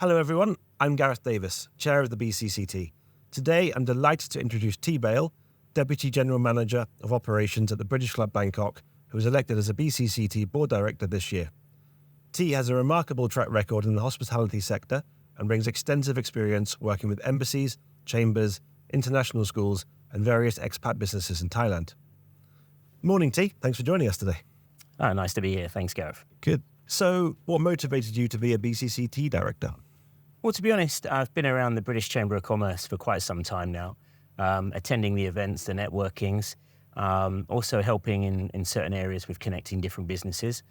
Hello everyone, I'm Gareth Davies, Chair of the BCCT. Today I'm delighted to introduce Tee Bale, Deputy General Manager of Operations at the British Club Bangkok, who was elected as a BCCT Board Director this year. Tee has a remarkable track record in the hospitality sector and brings extensive experience working with embassies, chambers, international schools and various expat businesses in Thailand. Morning Tee, thanks for joining us today. Oh, nice to be here. Thanks, Gareth. Good. So what motivated you to be a BCCT Director? Well, to be honest, I've been around the British Chamber of Commerce for quite some time now, attending the events, the networkings, also helping in certain areas with connecting different businesses.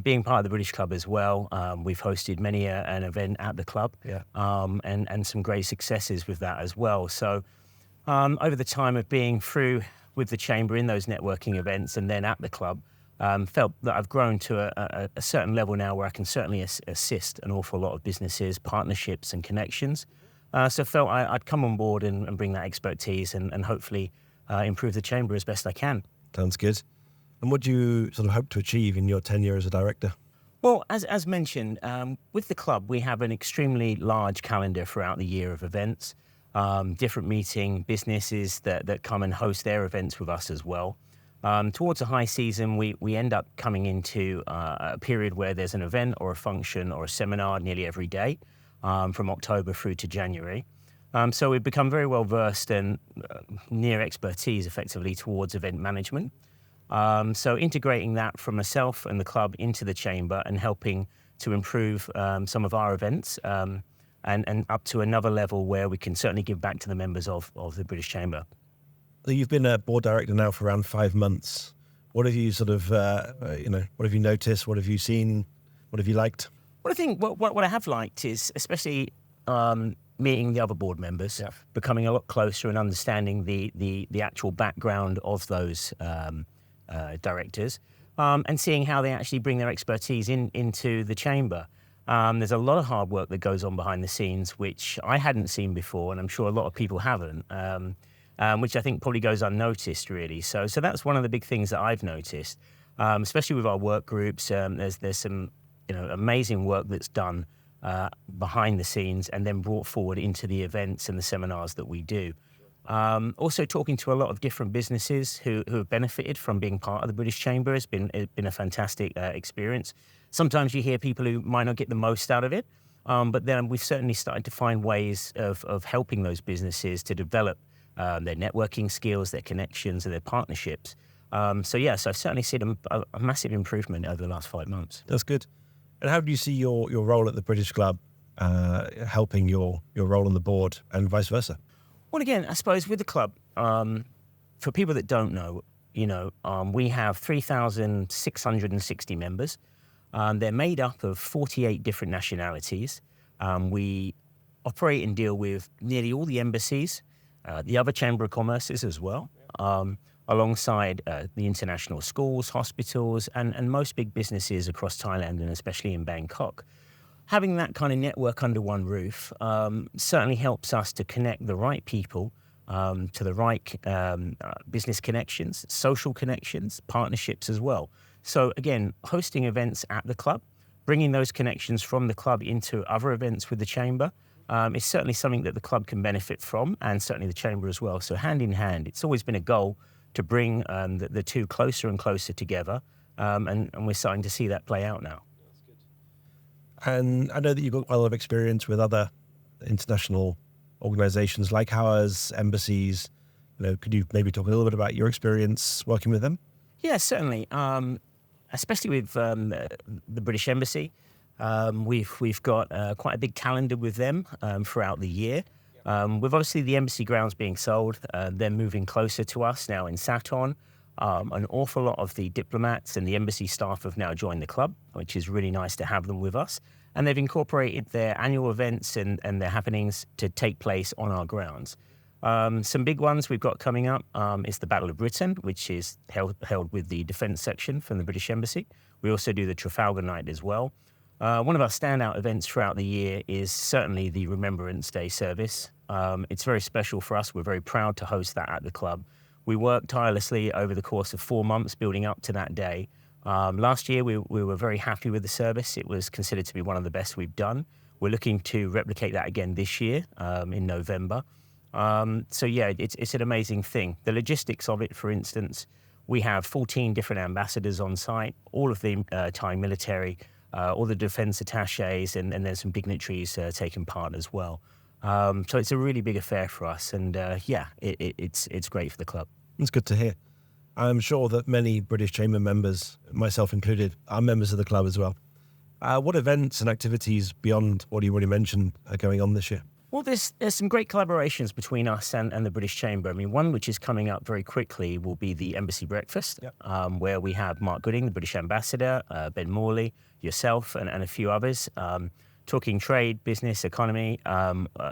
Being part of the British Club as well, we've hosted many an event at the club, and some great successes with that as well. So over the time of being through with the Chamber in those networking events and then at the club, felt that I've grown to a certain level now where I can certainly assist an awful lot of businesses, partnerships and connections. So felt I'd come on board and bring that expertise and hopefully improve the Chamber as best I can. Sounds good. And what do you sort of hope to achieve in your tenure as a director? Well, as mentioned, with the club, we have an extremely large calendar throughout the year of events, different meeting businesses that come and host their events with us as well. Towards the high season, we end up coming into a period where there's an event or a function or a seminar nearly every day, from October through to January. So we've become very well versed and near expertise effectively towards event management. So integrating that from myself and the club into the Chamber and helping to improve some of our events and up to another level where we can certainly give back to the members of the British Chamber. You've been a board director now for around 5 months. What have you sort of, what have you noticed? What have you seen? What have you liked? Well, I think what I have liked is especially meeting the other board members, becoming a lot closer and understanding the actual background of those directors, and seeing how they actually bring their expertise into the Chamber. There's a lot of hard work that goes on behind the scenes, which I hadn't seen before, and I'm sure a lot of people haven't. Which I think probably goes unnoticed, really. So that's one of the big things that I've noticed, especially with our work groups. There's some amazing work that's done behind the scenes and then brought forward into the events and the seminars that we do. Also talking to a lot of different businesses who have benefited from being part of the British Chamber has been a fantastic experience. Sometimes you hear people who might not get the most out of it, but then we've certainly started to find ways of helping those businesses to develop their networking skills, their connections, and their partnerships. So I've certainly seen a massive improvement over the last 5 months. That's good. And how do you see your role at the British Club helping your role on the board and vice versa? Well, again, I suppose with the club, for people that don't know, we have 3,660 members. They're made up of 48 different nationalities. We operate and deal with nearly all the embassies, the other Chamber of Commerces as well, alongside the international schools, hospitals, and most big businesses across Thailand and especially in Bangkok. Having that kind of network under one roof certainly helps us to connect the right people to the right business connections, social connections, partnerships as well. So again, hosting events at the club, bringing those connections from the club into other events with the Chamber, is certainly something that the club can benefit from, and certainly the Chamber as well. So hand in hand, it's always been a goal to bring the two closer and closer together, and we're starting to see that play out now. That's good. And I know that you've got quite a lot of experience with other international organisations like ours, embassies. Could you maybe talk a little bit about your experience working with them? Yeah, certainly. Especially with the British Embassy. We've got quite a big calendar with them throughout the year. With obviously the embassy grounds being sold, they're moving closer to us now in Saturn. An awful lot of the diplomats and the embassy staff have now joined the club, which is really nice to have them with us. And they've incorporated their annual events and their happenings to take place on our grounds. Some big ones we've got coming up is the Battle of Britain, which is held with the Defence section from the British Embassy. We also do the Trafalgar Night as well. One of our standout events throughout the year is certainly the Remembrance Day service. It's very special for us. We're very proud to host that at the club. We worked tirelessly over the course of 4 months building up to that day. Last year, we were very happy with the service. It was considered to be one of the best we've done. We're looking to replicate that again this year in November. So yeah, it's an amazing thing. The logistics of it, for instance, we have 14 different ambassadors on site, all of the Thai military, all the defence attaches, and there's some dignitaries taking part as well. So it's a really big affair for us, and it's great for the club. It's good to hear. I'm sure that many British Chamber members, myself included, are members of the club as well. What events and activities beyond what you already mentioned are going on this year? Well, there's some great collaborations between us and the British Chamber. I mean, one which is coming up very quickly will be the Embassy Breakfast, where we have Mark Gooding, the British Ambassador, Ben Morley, yourself, and a few others, talking trade, business, economy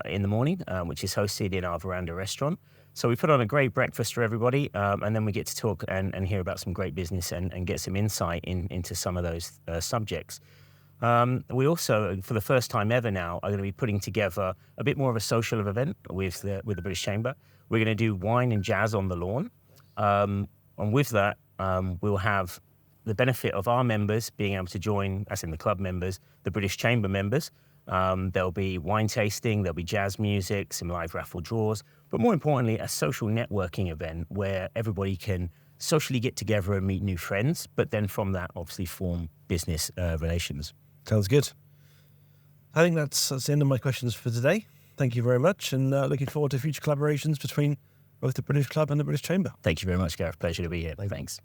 in the morning, which is hosted in our Veranda restaurant. So we put on a great breakfast for everybody, and then we get to talk and hear about some great business and get some insight into some of those subjects. We also, for the first time ever now, are going to be putting together a bit more of a social event with the British Chamber. We're going to do wine and jazz on the lawn. And with that, we'll have the benefit of our members being able to join, as in the club members, the British Chamber members. There'll be wine tasting, there'll be jazz music, some live raffle draws, but more importantly, a social networking event where everybody can socially get together and meet new friends, but then from that, obviously, form business relations. Sounds good. I think that's the end of my questions for today. Thank you very much, and looking forward to future collaborations between both the British Club and the British Chamber. Thank you very much, Gareth. Pleasure to be here. Thanks.